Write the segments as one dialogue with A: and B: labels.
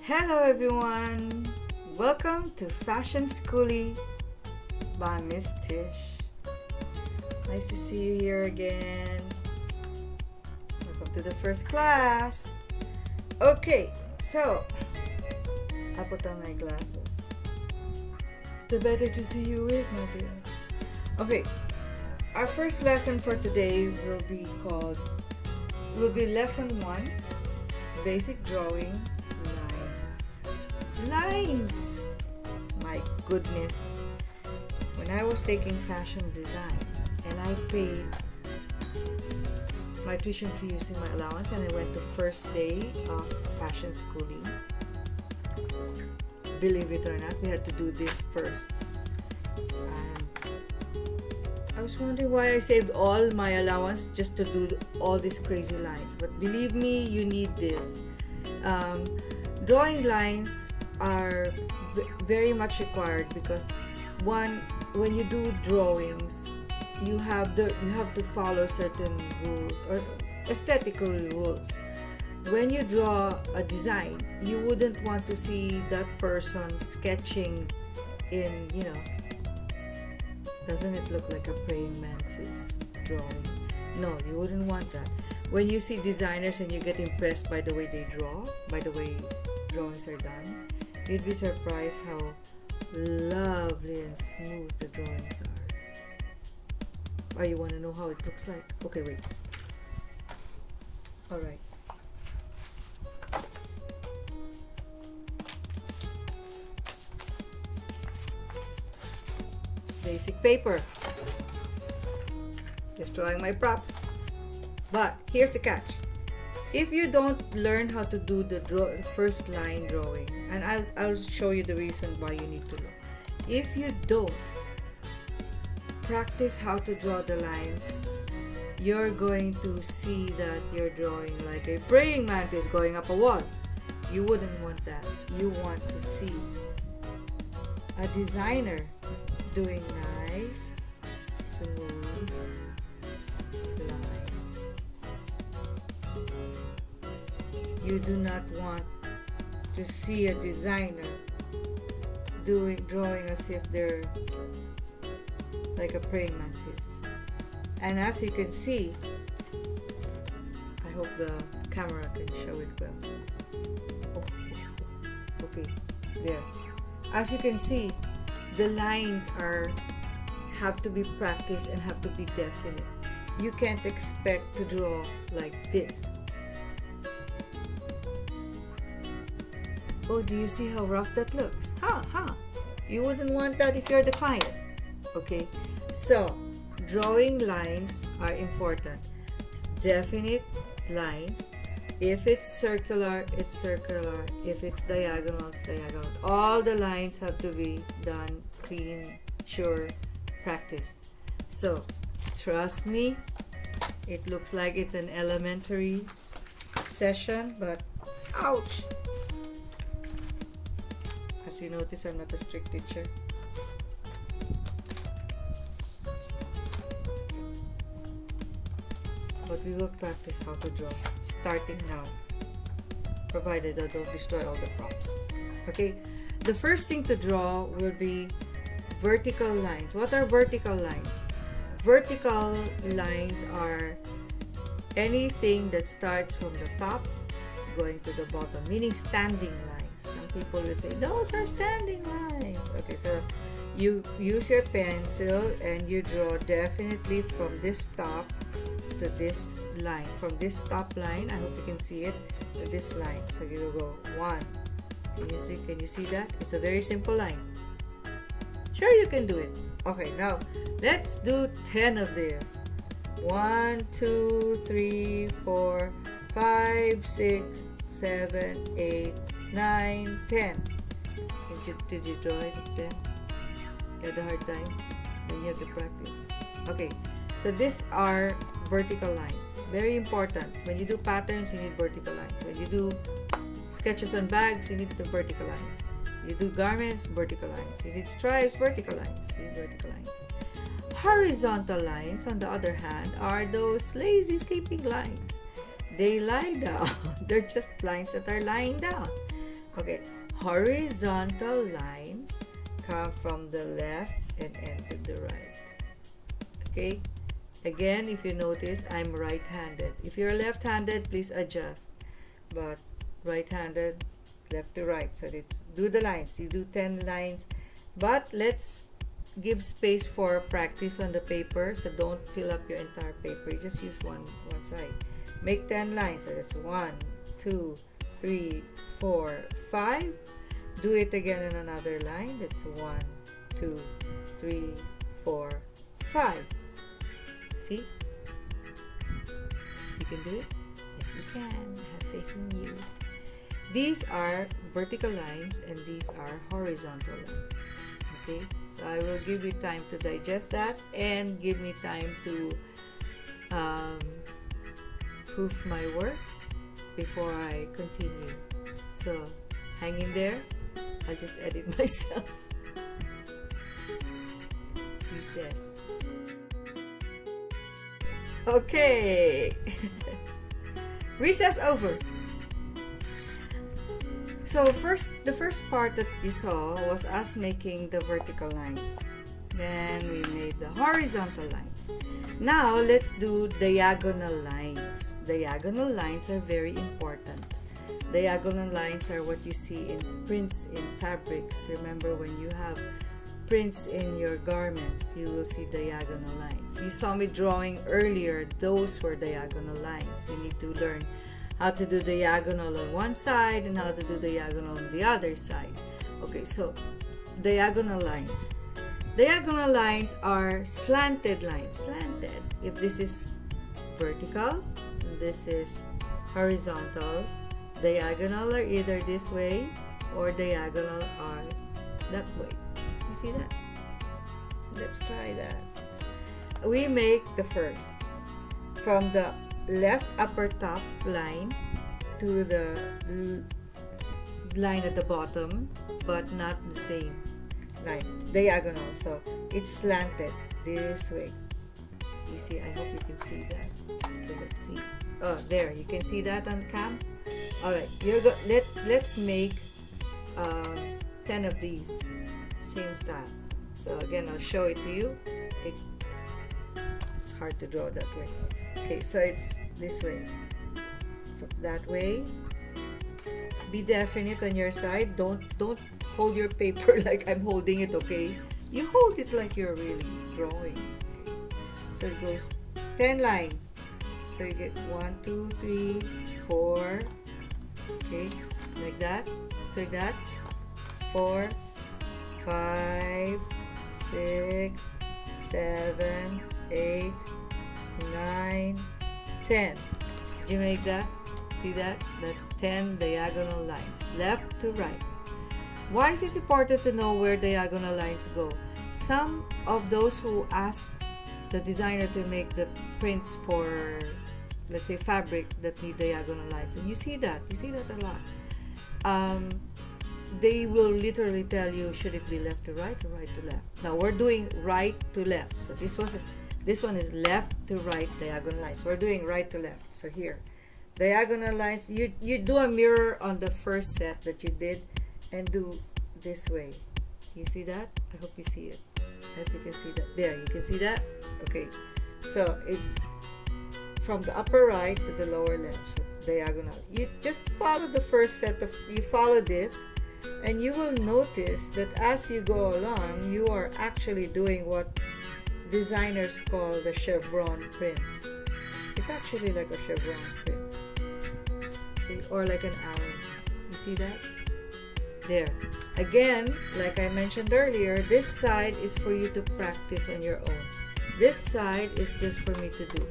A: Hello everyone! Welcome to Fashion Skoolie by Miss Tish. Nice to see you here again. Welcome to the first class. Okay, so I put on my glasses. The better to see you with, my dear. Okay, our first lesson for today will be lesson 1, basic drawing. Lines! My goodness. When I was taking fashion design and I paid my tuition fee using my allowance and I went to first day of Fashion Skoolie, believe it or not, we had to do this first. And I was wondering why I saved all my allowance just to do all these crazy lines. But believe me, you need this. Drawing lines are very much required because when you do drawings, you have to follow certain rules or aesthetical rules. When you draw a design, you wouldn't want to see that person sketching in, doesn't it look like a praying mantis drawing? No, you wouldn't want that. When you see designers and you get impressed by the way they draw, by the way drawings are done, you'd be surprised how lovely and smooth the drawings are. Oh, you want to know how it looks like? Okay, wait. Alright. Basic paper. Just drawing my props. But here's the catch. If you don't learn how to do the first line drawing, and I'll show you the reason why you need to learn. If you don't practice how to draw the lines, you're going to see that you're drawing like a praying mantis going up a wall. You wouldn't want that. You want to see a designer doing nice, smooth lines. You do not want to see a designer drawing as if they're like a praying mantis. And as you can see, I hope the camera can show it well. Okay, there. As you can see, the lines have to be practiced and have to be definite. You can't expect to draw like this. Oh, do you see how rough that looks? You wouldn't want that if you're the client. Okay, so drawing lines are important. Definite lines. If it's circular, it's circular. If it's diagonal, it's diagonal. All the lines have to be done clean, sure, practiced. So trust me, it looks like it's an elementary session, but ouch! As you notice, I'm not a strict teacher. But we will practice how to draw starting now, provided I don't destroy all the props. Okay, the first thing to draw will be vertical lines. What are vertical lines? Vertical lines are anything that starts from the top going to the bottom, meaning standing lines. Some people will say those are standing lines. Okay, so you use your pencil and you draw definitely from this top to this line. From this top line, I hope you can see it, to this line. So you will go 1. Can you see that? It's a very simple line. Sure, you can do it. Okay, now let's do 10 of this. 1, 2, 3, 4, 5, 6, 7, 8, 9, 10. Did you draw it at 10? You had a hard time? Then you have to practice. Okay, so these are vertical lines. Very important. When you do patterns, you need vertical lines. When you do sketches on bags, you need the vertical lines. You do garments, vertical lines. You need stripes, vertical lines. See, vertical lines. Horizontal lines, on the other hand, are those lazy sleeping lines. They lie down. They're just lines that are lying down. Okay, horizontal lines come from the left and end to the right. Okay, again, if you notice, I'm right-handed. If you're left-handed, please adjust. But right-handed, left to right. So let's do the lines. You do 10 lines. But let's give space for practice on the paper. So don't fill up your entire paper. You just use one side. Make 10 lines. So that's 1, 2, 3, 4, 5. Do it again in another line. That's 1, 2, 3, 4, 5. See? You can do it? Yes, you can. Have faith in you. These are vertical lines and these are horizontal lines. Okay? So I will give you time to digest that and give me time to proof my work before I continue. So hang in there. I'll just edit myself. Recess. Okay. Recess over. So the first part that you saw was us making the vertical lines. Then we made the horizontal lines. Now let's do diagonal lines. Diagonal lines are very important. Diagonal lines are what you see in prints in fabrics. Remember, when you have prints in your garments, you will see diagonal lines. You saw me drawing earlier, those were diagonal lines. You need to learn how to do diagonal on one side and how to do diagonal on the other side. Okay, so diagonal lines. Diagonal lines are slanted lines. Slanted. If this is vertical, this is horizontal. Diagonal are either this way or diagonal are that way. You see that? Let's try that. We make the first from the left upper top line to the line at the bottom, but not the same line. It's diagonal, so it's slanted this way. You see, I hope you can see that. Okay, let's see. Oh, there, you can see that on cam. All right, let's make 10 of these same style. So again, I'll show it to you. It's hard to draw that way. Okay, so it's this way, that way. Be definite on your side. Don't hold your paper like I'm holding it. Okay, you hold it like you're really drawing. So it goes 10 lines. So you get 1, 2, 3, 4. Okay, like that, like that. 4, 5, 6, 7, 8, 9, 10. Did you make that? See that? That's 10 diagonal lines, left to right. Why is it important to know where diagonal lines go? Some of those who ask the designer to make the prints for, let's say, fabric that need diagonal lines, and you see that a lot. They will literally tell you, should it be left to right or right to left? Now we're doing right to left. So this one is left to right diagonal lines. We're doing right to left. So here, diagonal lines. You do a mirror on the first set that you did, and do this way. You see that? I hope you see it. I hope you can see that. There, you can see that. Okay. So it's from the upper right to the lower left. So diagonal. You just follow the first set of. You follow this. And you will notice that as you go along, you are actually doing what designers call the chevron print. It's actually like a chevron print. See? Or like an arrow. You see that? There. Again, like I mentioned earlier, this side is for you to practice on your own. This side is just for me to do.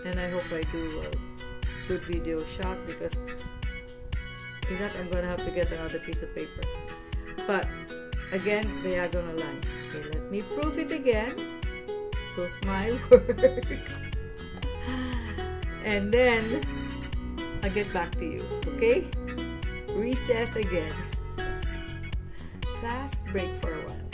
A: And I hope I do a good video shot, because if not, I'm going to have to get another piece of paper. But again, diagonal lines. Okay, let me prove it again. Prove my work. And then I'll get back to you. Okay? Recess again. Class break for a while.